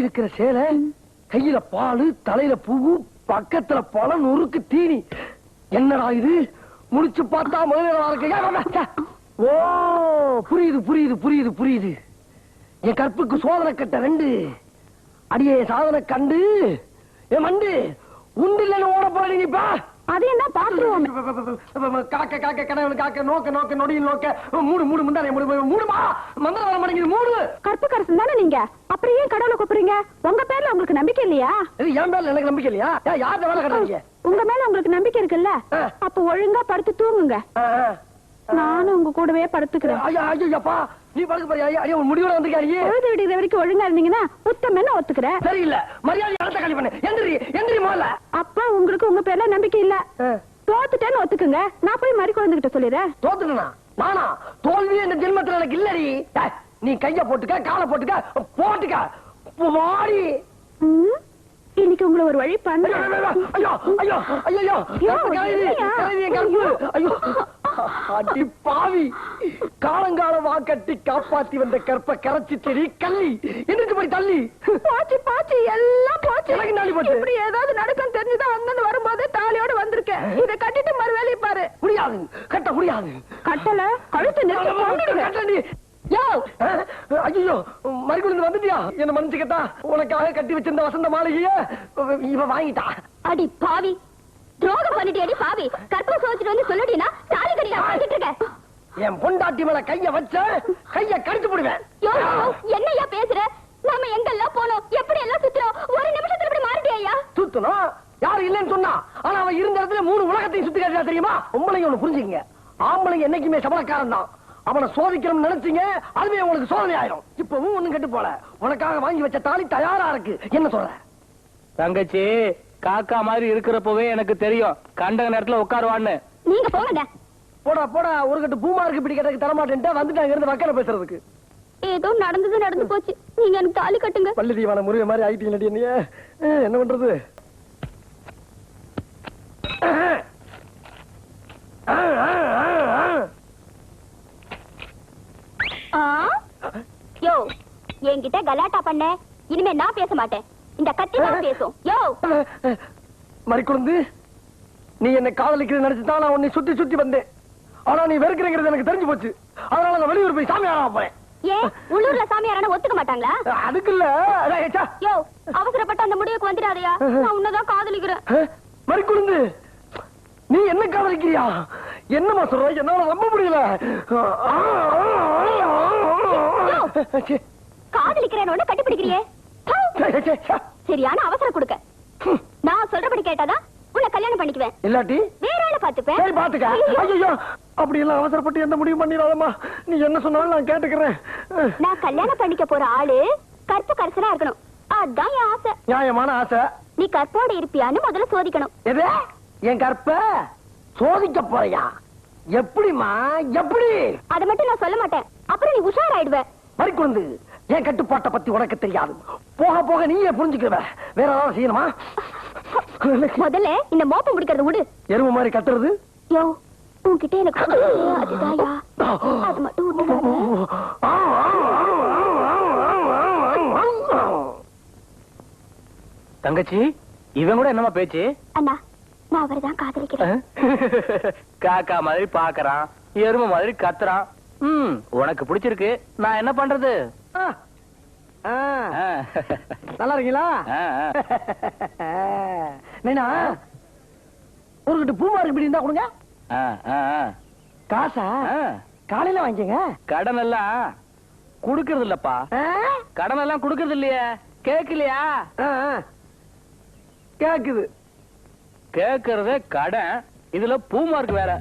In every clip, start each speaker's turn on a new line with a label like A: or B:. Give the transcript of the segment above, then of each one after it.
A: இருக்கிற சேலை, கையில பாலு, தலையில பூவு, பக்கத்துல பழம், நொறுக்கு தீனி. என்னடா இது? முடிச்சு பார்த்தா முதல்ல. ஓ, புரியுது புரியுது புரியுது புரியுது. என் கற்புக்கு சோதனை கட்ட 2 அடியே சாதனை கண்டு என் மண்டு உண்டு இல்லைன்னு ஓட போறீங்கப்பா.
B: அது என்ன பாத்துருவோம்.
A: காக்க காக்க கனவு காக்க நோக்க நோக்க நொடியில் நோக்க மூடு மூடு முந்தானே மூடு மூடுமா மந்திர வர மாட்டேங்குது மூடு.
B: கற்புக்கரசன் தானே நீங்க, அப்புறம் ஏன் கடவுளை கூப்பிடுறீங்க? உங்க பேர்ல உங்களுக்கு நம்பிக்கை இல்லையா?
A: என் பேர்ல எனக்கு நம்பிக்கை இல்லையா? யார்கிட்ட வேலை கட்டுறீங்க?
B: உங்க மேல உங்களுக்கு நம்பிக்கை இருக்குல்ல, அப்ப ஒழுங்கா படுத்து தூங்குங்க. நானும் உங்க கூடவே படுத்துக்கிறேன்.
A: ஐயா ஐயோப்பா, நீ படுக்க போறியா? ஐயா முடிவோட வந்திருக்காரு.
B: பொழுது விடுகிற வரைக்கும் ஒழுங்கா இருந்தீங்கன்னா உத்தமன்னு ஒத்துக்கிறேன்.
A: சரியில்லை, மரியாதை இடத்த காலி பண்ணு. எந்திரி எந்திரி முதல்ல.
B: அப்ப உங்களுக்கு உங்க பேர்ல நம்பிக்கை இல்ல, தோத்துட்டேன்னு ஒத்துக்குங்க. நான் போய் மறி குழந்தைகிட்ட சொல்லிடுறேன்.
A: தோத்துனா நானா? தோல்வி இந்த ஜென்மத்துல எனக்கு இல்லடி. நீ கைய போட்டுக்க, காலை போட்டுக்க, போட்டுக்க வாடி.
B: இன்னைக்கு உங்களை ஒரு வழி பண்ண.
A: ஐயோ ஐயோ ஐயோ ஐயோ அடி பாவி, காலங்காலமா கட்டி காப்பாத்தி வந்த கற்ப கரைச்சி செடி கள்ளி எந்திரிச்சு போய் தள்ளி.
B: போச்சு போச்சு, எல்லாம் போச்சு.
A: எனக்கு நாளி போச்சு.
B: இப்படி ஏதாவது நடக்கும் தெரிஞ்சுதான் வந்து வரும்போது தாலியோட வந்திருக்கேன். இதை கட்டிட்டு மறு வேலையை பாரு.
A: முடியாது, கட்ட முடியாது.
B: கட்டல கழுத்து நெருக்கி.
A: ஐயோ மறுக்குழுந்து வந்துட்டியா? என்ன மன்னிச்சுக்கட்டா, உனக்காக கட்டி வச்சிருந்த வசந்த மாளிகைய இவ வாங்கிட்டா.
B: அடி பாவி, துரோகம் பண்ணிட்டு அடி பாவி. கற்ப சோதிச்சுட்டு வந்து சொல்லுடினா தாலி கட்டியா வாங்கிட்டு இருக்க.
A: என் பொண்டாட்டி மேல கைய வச்ச கைய கடிச்சு போடுவேன்.
B: என்னையா பேசுற? நாம எங்கெல்லாம் போனோம், எப்படி எல்லாம் சுத்துறோம், ஒரு நிமிஷத்துல இப்படி மாறிட்டியா?
A: சுத்தணும் யாரும் இல்லைன்னு சொன்னா, ஆனா அவன் இருந்த இடத்துல 3 உலகத்தையும் சுத்தி காட்டியா தெரியுமா? உங்களையும் ஒண்ணு புரிஞ்சுக்கங்க, ஆம்பளைங்க என்னைக்குமே சபலக்காரன் தான். அவனை சோதிக்கணும்னு நினைச்சீங்க, அதுவே உங்களுக்கு சோதனை ஆயிடும். இப்பவும் ஒண்ணும் கெட்டு போல, உனக்காக வாங்கி வச்ச தாலி தயாரா இருக்கு. என்ன சொல்ற
C: தங்கச்சி? காக்கா மாதிரி இருக்கிறப்பவே எனக்கு தெரியும் கண்ட நேரத்துல உட்காருவான்னு.
B: நீங்க போங்க.
A: போடா போடா, ஒரு கட்டு பூமா இருக்கு பிடிக்கிறதுக்கு தரமாட்டேன்ட்டு வந்துட்டாங்க இருந்து வக்கல பேசுறதுக்கு.
B: ஏதோ நடந்தது நடந்து போச்சு, நீங்க எனக்கு தாலி கட்டுங்க.
A: பள்ளி தீவான முருகை மாதிரி ஆயிட்டீங்க. நீ என்ன பண்றது?
B: யோ, என்கிட்ட கலாட்டா பண்ண, இனிமே நான் பேச மாட்டேன். இந்த கத்தி தான் பேசும். யோ
A: மறிக்குழுந்து, நீ என்ன காதலிக்கிறது நினைச்சுதான் நான் உன்னை சுத்தி சுத்தி வந்தேன். ஆனா நீ வெறுக்கிறேங்கிறது எனக்கு தெரிஞ்சு போச்சு. அதனால நான் வெளியூர் போய் சாமியாரா போறேன்.
B: ஏன் உள்ளூர்ல சாமியாரான ஒத்துக்க மாட்டாங்களா?
A: அதுக்கு இல்ல.
B: யோ, அவசரப்பட்டு அந்த முடிவுக்கு வந்துடாதயா. நான் உன்னதான் காதலிக்கிறேன்.
A: மறிக்குழுந்து, நீ என்ன காதலிக்கிறியா? என்னமா சொல்ற? என்னால நம்ப முடியல.
B: காதலிக்கிறேன்னு கட்டிப்பிடிக்கிறியே. சரியான அவசரம் கொடுக்க. நான் சொல்றபடி கேட்டாதான் உன்னை கல்யாணம் பண்ணிக்குவேன், இல்லாட்டி வேற ஆளை பாத்துப்பேன்.
A: சரி பாத்துக்க. ஐயோ, அப்படி எல்லாம் அவசரப்பட்டு எந்த முடிவு பண்ணிடாதம்மா. நீ என்ன சொன்னாலும் நான் கேட்டுக்கிறேன்.
B: நான் கல்யாணம் பண்ணிக்க போற ஆளு கற்ப கரசனா இருக்கணும். அதான் என் ஆசை.
A: நியாயமான ஆசை.
B: நீ கற்போட இருப்பியான்னு முதல்ல சோதிக்கணும்.
A: எது? என் கற்ப சோதிக்க போறியா? எப்படிமா? எப்படி?
B: அதை மட்டும் நான் சொல்ல மாட்டேன், அப்புறம் நீ உஷாராயிடுவ.
A: மறிக்குழுந்து, என் கட்டுப்பாட்டை பத்தி உனக்கு தெரியாது. போக போக நீயே புரிஞ்சுக்குவ. வேற ஏதாவது செய்யணுமா?
B: முதல்ல இந்த மோப்பம் பிடிக்கிறது விடு.
A: எருமை மாதிரி கத்துறது.
B: யோ, உன்கிட்ட எனக்கு அதுதாயா, அது மட்டும்
C: தங்கச்சி, இவன் கூட என்னமா பேச்சு?
B: அண்ணா, நான் அவரைதான் காதலிக்கிறேன்.
C: காக்கா மாதிரி பாக்குறான், எருமை மாதிரி கத்துறான். உனக்கு பிடிச்சிருக்கு, நான் என்ன பண்றது?
A: நல்லா இருக்கீங்களா? நைனா, ஒரு கிட்ட பூமாரி இப்படி இருந்தா கொடுங்க. காசா காலையில வாங்கிக்கங்க.
C: கடன் எல்லாம் குடுக்கறது இல்லப்பா. கடன் எல்லாம் குடுக்கறது இல்லையே. கேக்கலையா?
A: கேக்குது.
C: கேக்குறதே கடன், இதுல பூமார்க்கு வேற.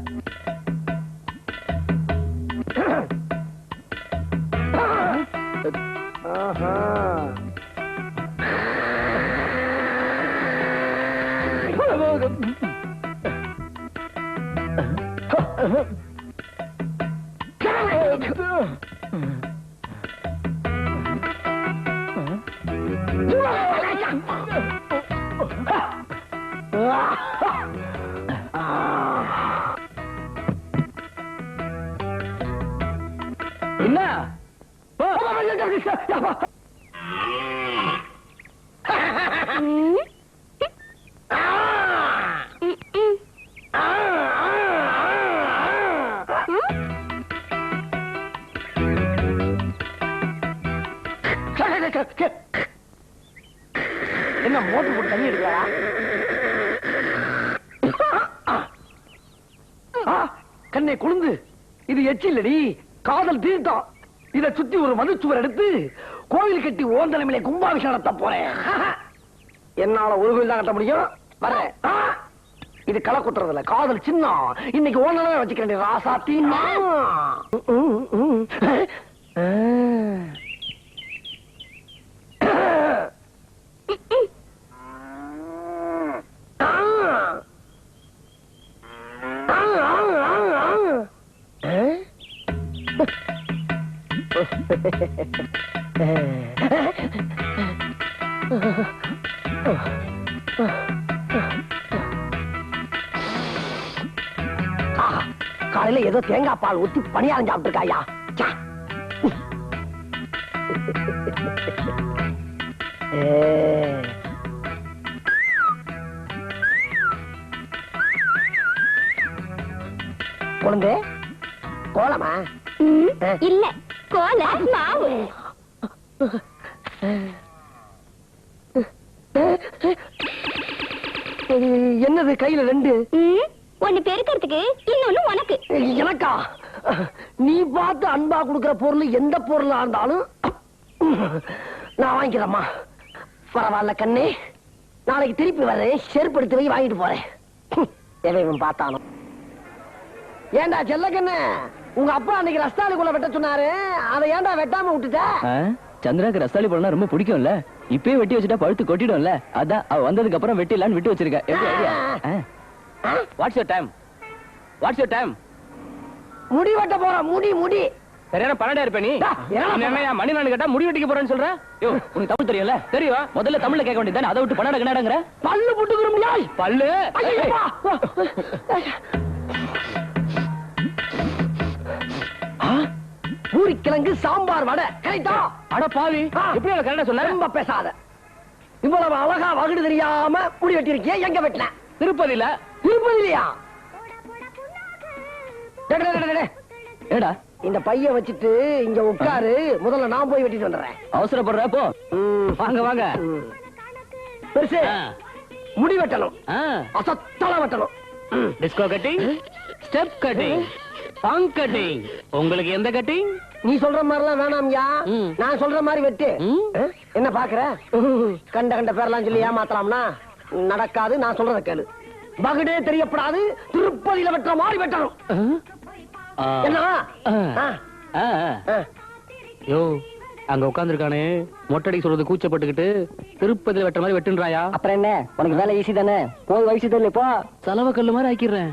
C: என்ன?
A: என்ன மோட்டர் போட்டு தண்ணி எடுக்கிறா? கண்ணை குழுந்து, இது எச்சில்லடி, காதல் தீர்த்தம். இதை சுத்தி ஒரு மதுச்சுவர் எடுத்து கோவில் கட்டி ஓந்தலமிலே கும்பாபிஷேகம் நடத்த போறேன். என்னால ஒரு கோயில் தான் கட்ட முடியும். வரேன். இது களை குத்துறதுல காதல் சின்னம். இன்னைக்கு ஓனலமே வச்சுக்கிறேன் ராசாத்தி. காலையில ஏதோ தேங்காய் பால் ஊத்தி பணியாரம் சாப்பிட்டு இருக்காயா. குழந்தை கோலமா?
B: இல்ல, கோல மாவு.
A: என்னது கையில ரெண்டு?
B: ஒண்ணு பெருக்கிறதுக்கு, இன்னொன்னு உனக்கு.
A: எனக்கா? நீ பார்த்து அன்பா கொடுக்கிற பொருள் எந்த பொருளா இருந்தாலும் நான் வாங்கிக்கிறேம்மா. பரவாயில்ல கண்ணே, நாளைக்கு திருப்பி வரேன். செருப்படுத்தி வை, வாங்கிட்டு போறேன். எதையும் பார்த்தாலும். ஏண்டா செல்ல கண்ணு, உங்க அப்பா அன்னைக்கு ரஸ்தாலிக்குள்ள வெட்ட சொன்னாரு, அதை ஏண்டா வெட்டாம விட்டுட்ட?
C: சந்திராக்கு ரஸ்தாலி போடனா ரொம்ப பிடிக்கும்ல, இப்பயே வெட்டி வச்சுட்டா பழுத்து கொட்டிடும்ல, அதான் அவ வந்ததுக்கு அப்புறம் வெட்டிடலான்னு விட்டு வச்சிருக்க. எப்படி idea? What's your time? What's your time?
A: முடி வெட்ட போற. முடி முடி
C: சரியான பன்னடா இருப்ப நீ. என்னையா மணி நான் கேட்டா முடி வெட்டிக்க போறேன்னு சொல்ற? யோ, உனக்கு தமிழ் தெரியும்ல? தெரியும். முதல்ல தமிழ்ல கேட்க வேண்டியதானே, அதை விட்டு பன்னடா கன்னடங்கற.
A: பல்லு புட்டுக்குற முடியாது.
C: பல்லு
A: பூரிக்கிழங்கு சாம்பார் வடை கரெக்டா?
C: அட பாவி, எப்படி நான் கரெக்டா சொன்ன?
A: ரொம்ப பேசாத. இவ்வளவு அழகா வகுடு தெரியாம முடி வெட்டிருக்கிய. எங்க வெட்டின?
C: திருப்பதில.
A: திருப்பதிலையா?
C: ஏடா
A: இந்த பைய வச்சுட்டு இங்க உட்காரு, முதல்ல நான் போய் வெட்டிட்டு வந்துடுறேன்.
C: அவசரப்படுற போ. வாங்க வாங்க.
A: பெருசு முடி வெட்டணும், அசத்தல வெட்டணும்.
C: Disco cutting, step cutting, bunk cutting. உங்களுக்கு எந்த கட்டிங்?
A: நீ சொல்ற மாதிரி எல்லாம் வேணாம்யா, நான் சொல்ற மாதிரி வெட்டு. என்ன பாக்குற? கண்ட கண்ட பேர்லாம் சொல்லி ஏமாத்தலாம்னா நடக்காது. நான் சொல்றத கேளு. பகடே தெரியப்படாது, திருப்பதியில வெட்டுற மாதிரி வெட்டணும். என்ன?
C: யோ, அங்க உட்கார்ந்துருக்கானே மொட்டடி சொல்றது கூச்சப்பட்டுக்கிட்டு திருப்பதியில வெட்டுற மாதிரி வெட்டுன்றாயா?
A: அப்புறம் என்ன, உனக்கு வேலை ஈஸி தானே. போய் வயசு தெரியல, போ.
C: செலவு கல்லு மாதிரி ஆக்கிடுறேன்.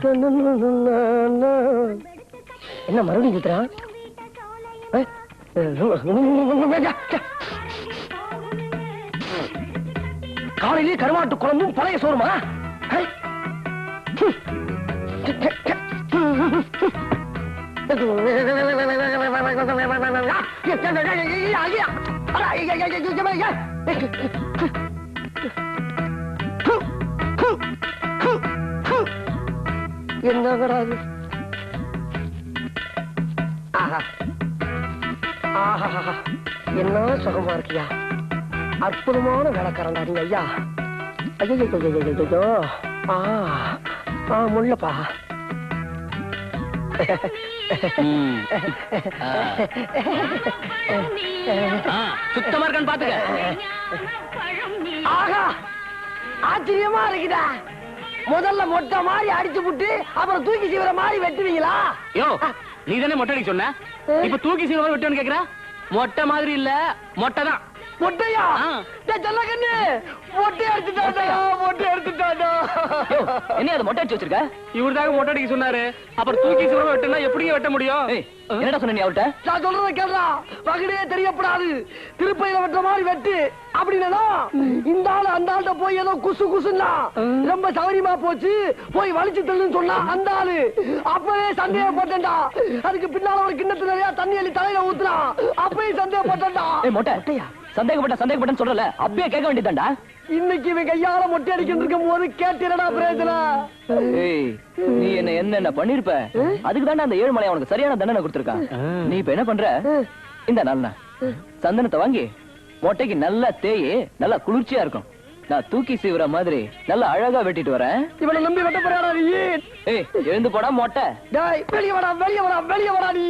A: என்ன மறுபடியும் குத்துறான்? காலையிலே கருவாட்டு குழம்பும் பழைய சோறுமா? என்னங்கடா இது? என்ன சுகமா இருக்கியா? அற்புதமான வேலைக்காரண்டா நீ ஐயா. ஐயோ, முள்ளப்பா.
C: சுத்தமா இருக்கான்னு பாத்துக்க.
A: ஆகா, ஆச்சரியமா இருக்குதா? முதல்ல மொட்டை மாதிரி அடிச்சு புட்டு அப்புறம் தூக்கி சீவர மாதிரி வெட்டுவீங்களா?
C: யோ, நீ தானே மொட்டை அடிக்க சொன்ன, இப்ப தூக்கி சீவர வெட்டுன்னு கேக்குற? மொட்டை மாதிரி இல்ல, மொட்டை தான்.
A: மொட்டையா? சொல்ல கண்ணு, மொட்டை எடுத்துட்டாடா, மொட்டை எடுத்துட்டாடா.
C: என்ன அதை மொட்டை அடிச்சு வச்சிருக்க? இவருதாக மொட்டை அடிக்க சொன்னாரு, அப்புறம் தூக்கி சீவர வெட்டுனா எப்படி வெட்ட முடியும்? என்னடா சொன்ன நீ அவர்கிட்ட? நான்
A: சொல்றத கேள்றா. பகடே தெரியப்படாது, திருப்பதியில வெட்டுற மாதிரி வெட்டு அப்படின்னா இந்த ஆளு அந்த ஆள்கிட்ட போய் ஏதோ குசு குசுன்னா ரொம்ப சௌரியமா போச்சு, போய் வலிச்சு தள்ளுன்னு சொன்னா அந்த ஆளு அப்பவே சந்தேகப்பட்டா. அதுக்கு பின்னால ஒரு கிண்ணத்து நிறைய தண்ணி அள்ளி தலையில ஊத்துனா அப்பவே சந்தேகப்பட்டா.
C: மொட்டையா சந்தேகப்பட்டேன்னு சொல்றல, அப்பயே கேட்க வேண்டியதாண்டா.
A: இன்னைக்கு இவன் கையால மொட்டை அடிக்கிட்டு இருக்கும் போது கேட்டிரடா பிரயோஜனம்.
C: நீ என்ன பண்ணிருப்ப? அதுக்கு தானே அந்த ஏழுமலை அவனுக்கு சரியான தண்டனை கொடுத்திருக்கான். நீ இப்ப என்ன பண்ற? இந்த நாள்னா சந்தனத்தை வாங்கி மொட்டைக்கு நல்லா தேயி நல்லா குளிர்ச்சியா இருக்கும். நான் தூக்கி சீவுற மாதிரி நல்லா அழகா வெட்டிட்டு வரேன்.
A: இவனை நம்பி வெட்ட போறாடா நீ.
C: ஏய் எழுந்து போடா மொட்டை.
A: டேய் வெளிய வாடா வெளிய வாடா வெளிய வாடா நீ.